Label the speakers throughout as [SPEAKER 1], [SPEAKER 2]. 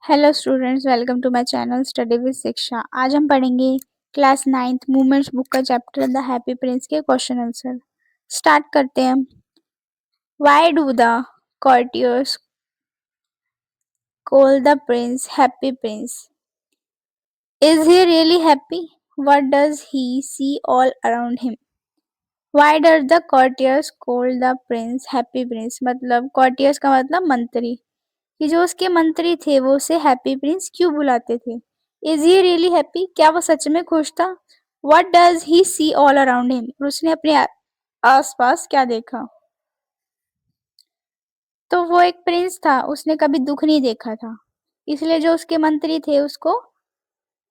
[SPEAKER 1] Hello students, welcome to my channel study with Shiksha. आज हम पढ़ेंगे क्लास 9th मूवमेंट्स बुक का चैप्टर द हैप्पी प्रिंस के question answer. Start करते हैं। Why do the courtiers call the prince happy prince? Is he really happy? What does he see all around him? Why does the courtiers call the prince happy prince? मतलब courtiers का मतलब मंत्री, कि जो उसके मंत्री थे वो उसे हैप्पी प्रिंस क्यों बुलाते थे। Is he really happy? क्या वो सच में खुश था? What does he see all around him? और उसने अपने आसपास क्या देखा? तो वो एक प्रिंस था, उसने कभी दुख नहीं देखा था, इसलिए जो उसके मंत्री थे उसको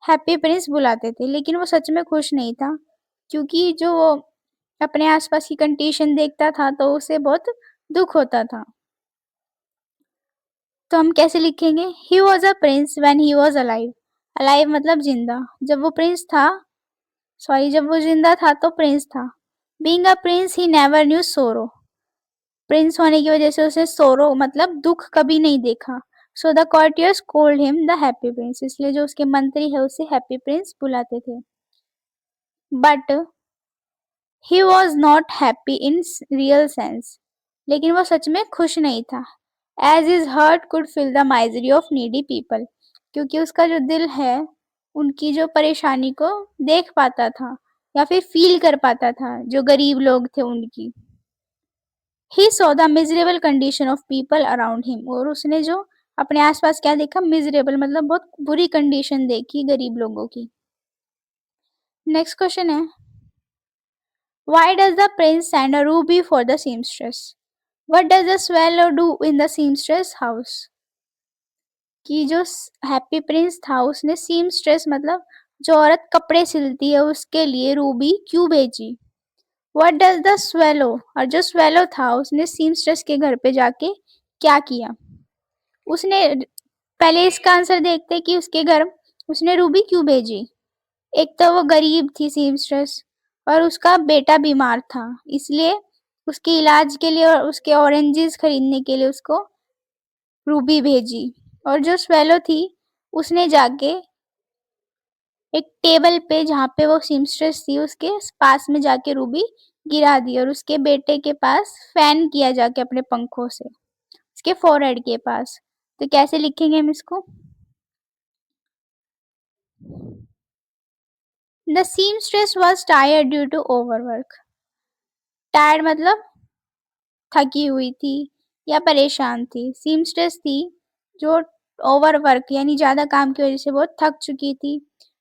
[SPEAKER 1] हैप्पी प्रिंस बुलाते थे। लेकिन वो सच में खुश नहीं था, क्योंकि जो वो अपने आसपास की कंडीशन देखता था तो उसे बहुत दुख होता था। तो हम कैसे लिखेंगे? He was a prince when he was alive. Alive मतलब जिंदा। जब वो प्रिंस था, जब वो जिंदा था तो प्रिंस था। Being a prince he never knew सोरो। प्रिंस होने की वजह से उसे सोरो मतलब दुख कभी नहीं देखा। So the courtiers called him the happy Prince. इसलिए जो उसके मंत्री है उसे हैप्पी प्रिंस बुलाते थे। But he was not happy in real sense. लेकिन वो सच में खुश नहीं था। As his heart could feel the misery of needy people. क्योंकि उसका जो दिल है उनकी जो परेशानी को देख पाता था या फिर फील कर पाता था, जो गरीब लोग थे उनकी। ही saw the miserable condition of people around him. और उसने जो अपने आसपास क्या देखा? मिजरेबल मतलब बहुत बुरी कंडीशन देखी गरीब लोगों की। नेक्स्ट क्वेश्चन है, why does the prince send a ruby for the seamstress? What does the swallow do in the seamstress house? कि जो हैप्पी प्रिंस था उसने सीमस्ट्रेस मतलब जो औरत कपड़े सिलती है उसके लिए रूबी क्यों भेजी? What does the swallow? और जो स्वेलो था उसने सीमस्ट्रेस के घर पे जाके क्या किया? उसने पहले इसका आंसर देखते कि उसके घर उसने रूबी क्यों भेजी। एक तो वो गरीब थी सीमस्ट्रेस, और उसका बेटा बीमार था, इसलिए उसके इलाज के लिए और उसके ऑरेंजेस खरीदने के लिए उसको रूबी भेजी। और जो स्वेलो थी उसने जाके एक टेबल पे जहाँ पे वो सीमस्ट्रेस थी उसके पास में जाके रूबी गिरा दी, और उसके बेटे के पास फैन किया जाके अपने पंखों से उसके फोरहेड के पास। तो कैसे लिखेंगे हम इसको? The seamstress was tired due to overwork. Tired मतलब थकी हुई थी या परेशान थी। सीमस्ट्रेस थी जो ओवरवर्क यानी ज़्यादा काम की वजह से बहुत थक चुकी थी।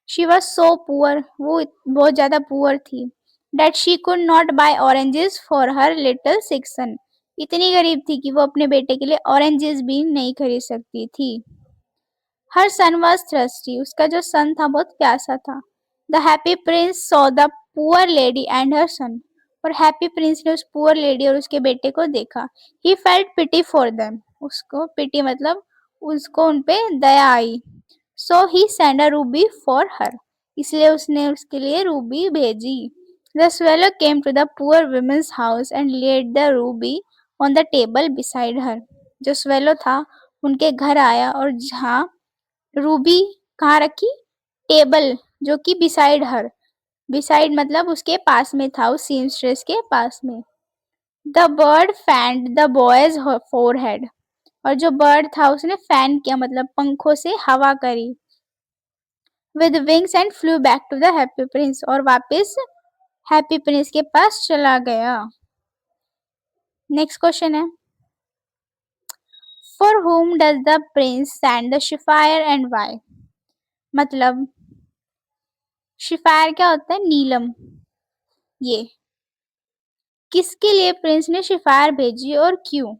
[SPEAKER 1] शी वॉज सो पुअर, वो बहुत ज़्यादा पुअर थी। That she could not buy oranges for her little sick son. इतनी गरीब थी कि वो अपने बेटे के लिए ऑरेंजेस भी नहीं खरीद सकती थी। Her son was thirsty. उसका जो सन था बहुत प्यासा था। The happy prince saw the poor lady and her son. और हैप्पी प्रिंस ने उस पुअर लेडी और उसके बेटे को देखा। He felt pity for them. उसको पिटी मतलब उसको उन पे दया आई। So he send a ruby for her. इसलिए उसने उसके लिए रूबी भेजी। The swallow came to the poor women's house and laid the ruby on the table beside her. जो स्वेलो था उनके घर आया और जहाँ रूबी कहाँ रखी? टेबल, जो कि बिसाइड हर। बिसाइड मतलब उसके पास में था, उस सीमस्ट्रेस के पास में। The bird fanned the boy's forehead. और जो बर्ड था उसने फैन किया मतलब पंखों से हवा करी। With wings and flew back to the happy prince. और वापस हैप्पी प्रिंस के पास चला गया। नेक्स्ट क्वेश्चन है, for whom does the prince send the sapphire and why? मतलब शिफायर क्या होता है? नीलम। ये किसके लिए प्रिंस ने शिफायर भेजी और क्यों?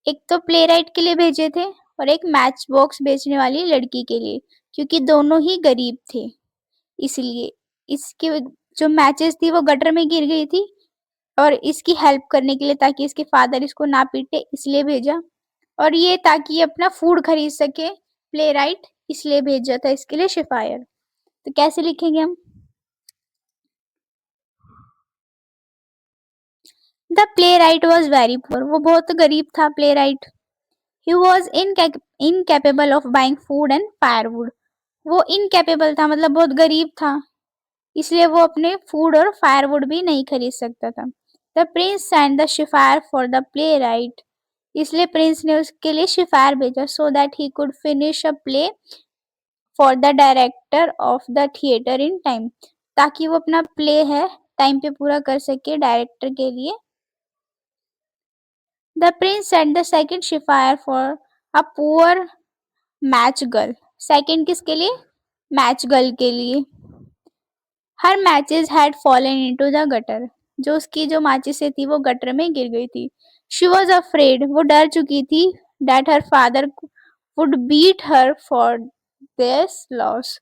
[SPEAKER 1] एक तो प्लेराइट के लिए भेजे थे और एक मैच बॉक्स बेचने वाली लड़की के लिए, क्योंकि दोनों ही गरीब थे। इसलिए इसके जो मैचेस थी वो गटर में गिर गई थी, और इसकी हेल्प करने के लिए ताकि इसके फादर इसको ना पीटे इसलिए भेजा। और ये ताकि ये अपना फूड खरीद सके प्लेराइट, इसलिए भेजा था इसके लिए शिफायर। तो कैसे लिखेंगे हम? The playwright was very poor. वो बहुत गरीब था playwright. He was incapable of buying food and firewood. वो इनकेपेबल था मतलब बहुत गरीब था, इसलिए वो अपने फूड और फायरवुड भी नहीं खरीद सकता था. The prince send the sapphire for the playwright. इसलिए प्रिंस ने उसके लिए शिफायर भेजा so that he could finish a play for the director of the theatre in time. ताकि वो अपना प्ले है टाइम पे पूरा कर सके डायरेक्टर के लिए. The prince send the second sapphire for a poor match girl. Second किसके लिए? मैच गर्ल के लिए. Her matches had fallen into the gutter. जो उसकी जो माचिसें थी वो गटर में गिर गई थी. She was afraid. वो डर चुकी थी. That her father would beat her for this loss.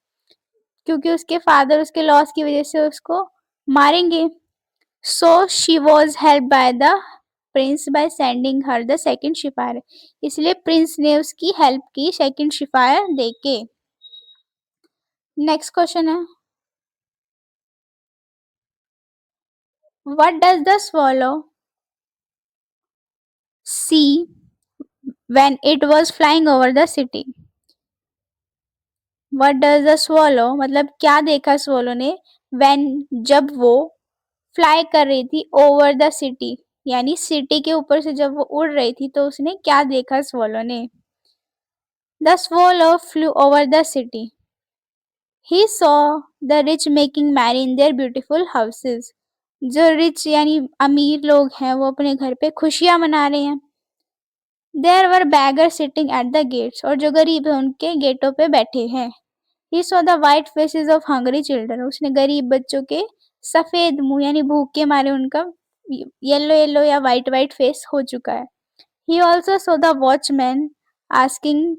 [SPEAKER 1] क्योंकि उसके फादर उसके लॉस की वजह से उसको मारेंगे. So she was help by the prince by sending her the second sapphire. इसलिए प्रिंस ने उसकी हेल्प की सेकेंड शिफायर देके. नेक्स्ट क्वेश्चन है, what does the swallow see when it was flying over the city. What does the swallow मतलब क्या देखा swallow ने when जब वो fly कर रही थी over the city यानी सिटी के ऊपर से जब वो उड़ रही थी तो उसने क्या देखा swallow ने. The swallow flew over the city. He saw the rich making merry in their beautiful houses. जो रिच यानी अमीर लोग हैं वो अपने घर पे खुशियां मना रहे हैं. There were beggar sitting at the gates. और जो गरीब है उनके गेटों पे बैठे हैं. He saw the white faces of hungry children. उसने गरीब बच्चों के सफेद मुंह यानी भूख के मारे उनका येलो येलो या वाइट वाइट फेस हो चुका है. He also saw the watchman asking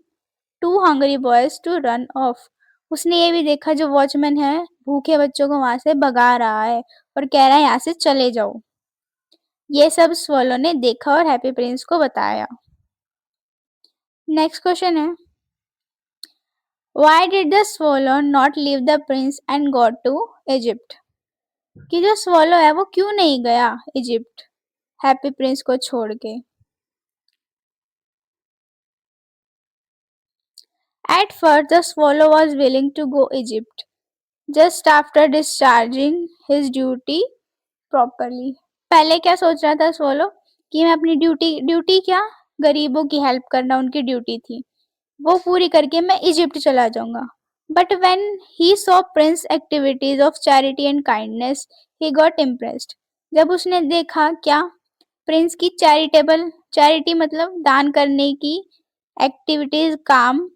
[SPEAKER 1] two hungry boys to run off. उसने ये भी देखा जो वॉचमैन है भूखे बच्चों को वहां से भगा रहा है और कह रहा है यहाँ से चले जाओ. ये सब स्वॉलो ने देखा और हैप्पी प्रिंस को बताया. नेक्स्ट क्वेश्चन है, Why did the swallow not leave the prince and go to Egypt? कि जो swallow है वो क्यों नहीं गया इजिप्ट हैप्पी प्रिंस को छोड़ के. At first the swallow was willing to go Egypt just after discharging his duty properly. पहले क्या सोच रहा था swallow कि मैं अपनी ड्यूटी क्या गरीबों की हेल्प करना उनकी ड्यूटी थी वो पूरी करके मैं इजिप्ट चला जाऊंगा. But when he saw Prince activities of charity and kindness he got impressed. जब उसने देखा क्या प्रिंस की चैरिटी मतलब दान करने की एक्टिविटीज काम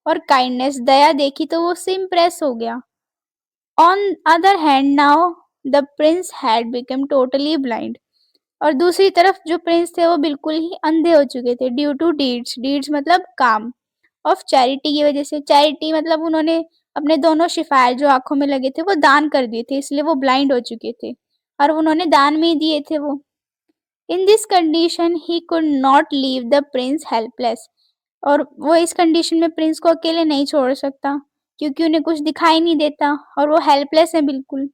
[SPEAKER 1] और काइंडनेस दया देखी तो वो उससे इम्प्रेस हो गया. On other hand now the Prince had become totally blind. और दूसरी तरफ जो प्रिंस थे वो बिल्कुल ही अंधे हो चुके थे ड्यू टू डीड्स मतलब काम ऑफ चैरिटी की वजह से. चैरिटी मतलब उन्होंने अपने दोनों शिफायर जो आंखों में लगे थे वो दान कर दिए थे इसलिए वो ब्लाइंड हो चुके थे और उन्होंने दान में ही दिए थे वो. In this condition he could not leave the Prince helpless. और वो इस कंडीशन में प्रिंस को अकेले नहीं छोड़ सकता क्योंकि उन्हें कुछ दिखाई नहीं देता और वो हेल्पलेस है बिल्कुल.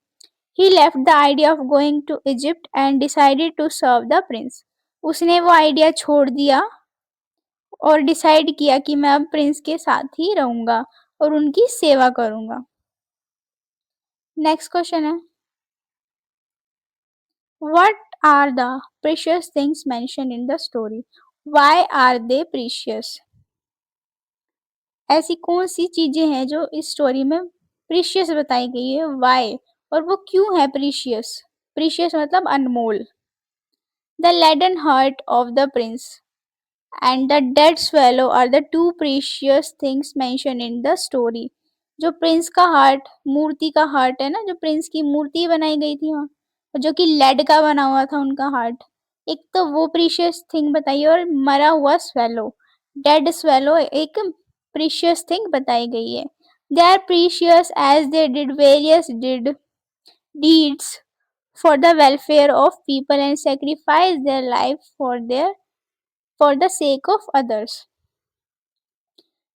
[SPEAKER 1] He left the idea of going to Egypt and decided to serve the prince. उसने वो आइडिया छोड़ दिया और डिसाइड किया कि मैं अब प्रिंस के साथ ही रहूंगा और उनकी सेवा करूंगा. नेक्स्ट क्वेश्चन है, what are the precious things mention in the story. Why are they precious. ऐसी कौन सी चीजें हैं जो इस स्टोरी में प्रीशियस बताई गई है व्हाई और वो क्यों है प्रीशियस. प्रीशियस मतलब अनमोल. The leaden heart of the prince and the dead swallow are the two precious things mentioned in the story. जो प्रिंस का हार्ट मूर्ति का हार्ट है ना जो प्रिंस की मूर्ति बनाई गई थी वहाँ और जो कि लेड का बना हुआ था उनका हार्ट. एक तो वो प्रीशियस थिंग बताइए और मरा हुआ स्वेलो डेड स्वेलो एक प्रीशियस थिंग बताई गई है. They are precious as they did various deeds for the welfare of people and sacrifice their life for the sake of others.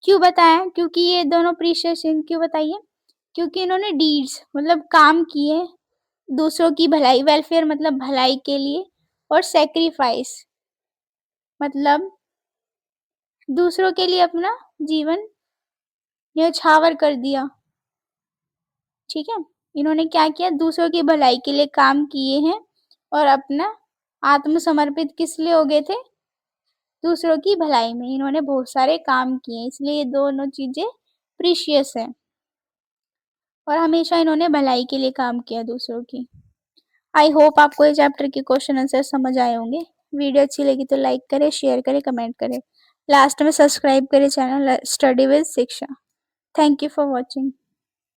[SPEAKER 1] क्यों बताया क्योंकि ये दोनों प्रीशियस क्यों बताइए क्योंकि इन्होंने डीड्स मतलब काम किए दूसरों की भलाई वेलफेयर मतलब भलाई के लिए और सेक्रीफाइस मतलब दूसरों के लिए अपना जीवन न्यौछावर कर दिया। ठीक है, इन्होंने क्या किया, दूसरों की भलाई के लिए काम किए हैं और अपना आत्मसमर्पित किस लिए हो गए थे, दूसरों की भलाई में इन्होंने बहुत सारे काम किए, इसलिए ये दोनों चीजें प्रीशियस है और हमेशा इन्होंने भलाई के लिए काम किया दूसरों की। आई होप आपको ये चैप्टर के क्वेश्चन आंसर समझ आए होंगे। वीडियो अच्छी लगी तो लाइक करें, शेयर करें, कमेंट करें, लास्ट में सब्सक्राइब करें चैनल स्टडी विद शिक्षा। Thank you for watching.